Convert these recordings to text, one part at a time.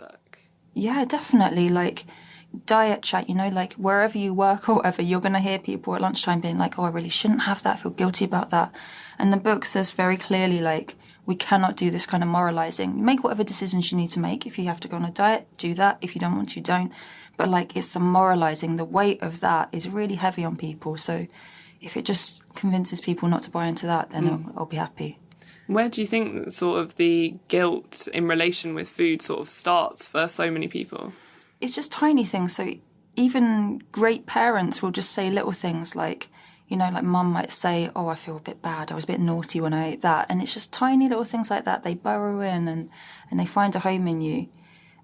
book? Yeah, definitely. Like diet chat, like wherever you work or whatever, you're going to hear people at lunchtime being like, oh, I really shouldn't have that, I feel guilty about that. And the book says very clearly, like, we cannot do this kind of moralizing. Make whatever decisions you need to make. If you have to go on a diet, do that. If you don't want to, don't. But like, it's the moralizing, the weight of that is really heavy on people. So if it just convinces people not to buy into that, then I'll be happy. Where do you think sort of the guilt in relation with food sort of starts for so many people? It's just tiny things. So even great parents will just say little things like, like mum might say, oh, I feel a bit bad. I was a bit naughty when I ate that. And it's just tiny little things like that. They burrow in and they find a home in you.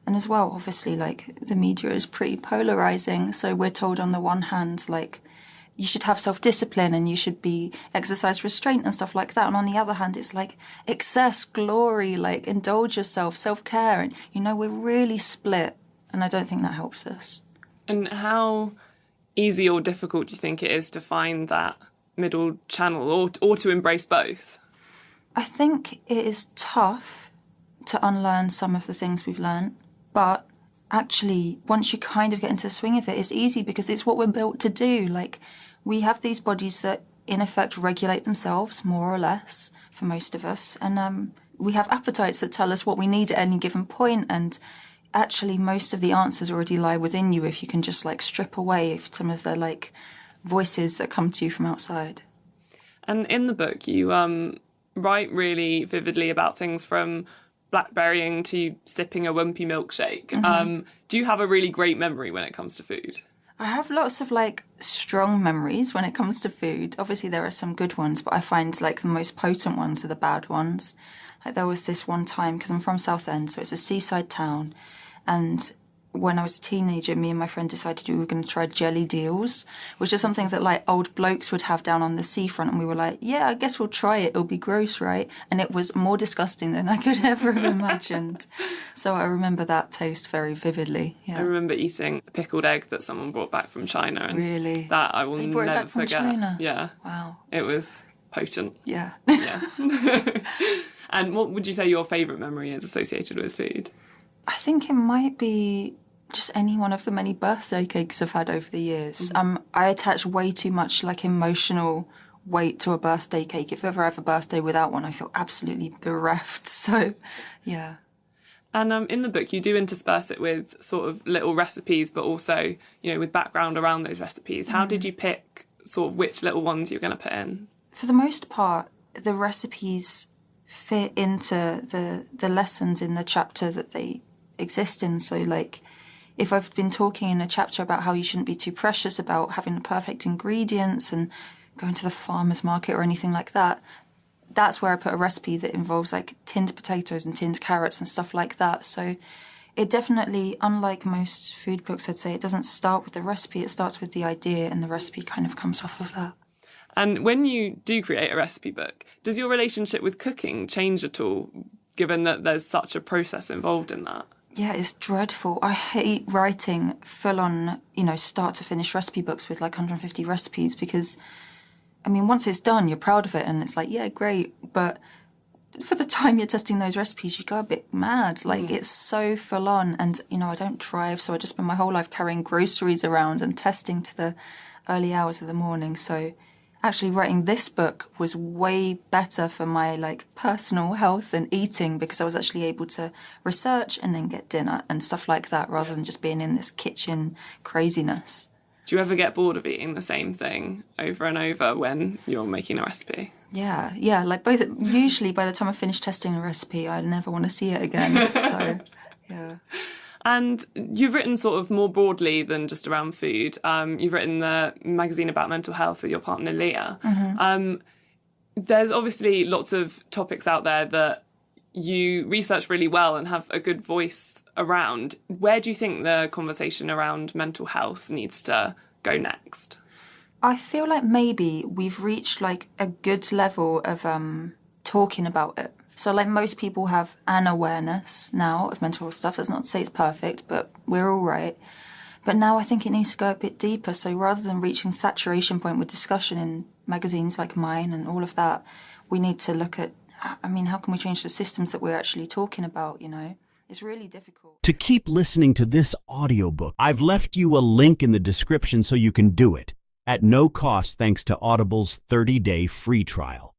And as well, obviously, like the media is pretty polarizing. So we're told on the one hand, like, you should have self-discipline and you should be exercise restraint and stuff like that. And on the other hand, it's like excess, glory, like indulge yourself, self-care. And, we're really split. And I don't think that helps us. And how easy or difficult do you think it is to find that middle channel or to embrace both? I think it is tough to unlearn some of the things we've learned, but actually, once you kind of get into the swing of it, it's easy because it's what we're built to do. Like, we have these bodies that, in effect, regulate themselves, more or less, for most of us. And we have appetites that tell us what we need at any given point. And actually, most of the answers already lie within you if you can just, like, strip away some of the, like, voices that come to you from outside. And in the book, you write really vividly about things from blackberrying to sipping a wimpy milkshake. Mm-hmm. Do you have a really great memory when it comes to food? I have lots of, like, strong memories when it comes to food. Obviously, there are some good ones, but I find, like, the most potent ones are the bad ones. Like, there was this one time, because I'm from Southend, so it's a seaside town, and when I was a teenager, me and my friend decided we were going to try jelly deals, which is something that, like, old blokes would have down on the seafront, and we were like, yeah, I guess we'll try it. It'll be gross, right? And it was more disgusting than I could ever have imagined. So I remember that taste very vividly. Yeah. I remember eating a pickled egg that someone brought back from China. And really? That I will They brought never it back from forget. China? Yeah. Wow. It was potent. Yeah. Yeah. And what would you say your favourite memory is associated with food? I think it might be just any one of the many birthday cakes I've had over the years. Mm-hmm. I attach way too much, like, emotional weight to a birthday cake. If ever I have a birthday without one, I feel absolutely bereft. So, yeah. And in the book, you do intersperse it with sort of little recipes, but also, with background around those recipes. How did you pick sort of which little ones you're going to put in? For the most part, the recipes fit into the lessons in the chapter that they exist in. So, like, if I've been talking in a chapter about how you shouldn't be too precious about having the perfect ingredients and going to the farmer's market or anything like that, that's where I put a recipe that involves, like, tinned potatoes and tinned carrots and stuff like that. So it definitely, unlike most food books, I'd say, it doesn't start with the recipe, it starts with the idea, and the recipe kind of comes off of that. And when you do create a recipe book, does your relationship with cooking change at all, given that there's such a process involved in that? Yeah, it's dreadful. I hate writing full-on, start to finish recipe books with, like, 150 recipes because, I mean, once it's done, you're proud of it and it's like, yeah, great. But for the time you're testing those recipes, you go a bit mad. Like, it's so full-on. And, I don't drive, so I just spend my whole life carrying groceries around and testing to the early hours of the morning. So actually writing this book was way better for my, like, personal health and eating because I was actually able to research and then get dinner and stuff like that rather than just being in this kitchen craziness. Do you ever get bored of eating the same thing over and over when you're making a recipe? Yeah, like usually by the time I finish testing a recipe, I never want to see it again, so, yeah. And you've written sort of more broadly than just around food. You've written the magazine about mental health with your partner, Leah. Mm-hmm. There's obviously lots of topics out there that you research really well and have a good voice around. Where do you think the conversation around mental health needs to go next? I feel like maybe we've reached, like, a good level of talking about it. So, like, most people have an awareness now of mental health stuff. That's not to say it's perfect, but we're all right. But now I think it needs to go a bit deeper. So rather than reaching saturation point with discussion in magazines like mine and all of that, we need to look at, I mean, how can we change the systems that we're actually talking about, It's really difficult. To keep listening to this audiobook, I've left you a link in the description so you can do it at no cost thanks to Audible's 30-day free trial.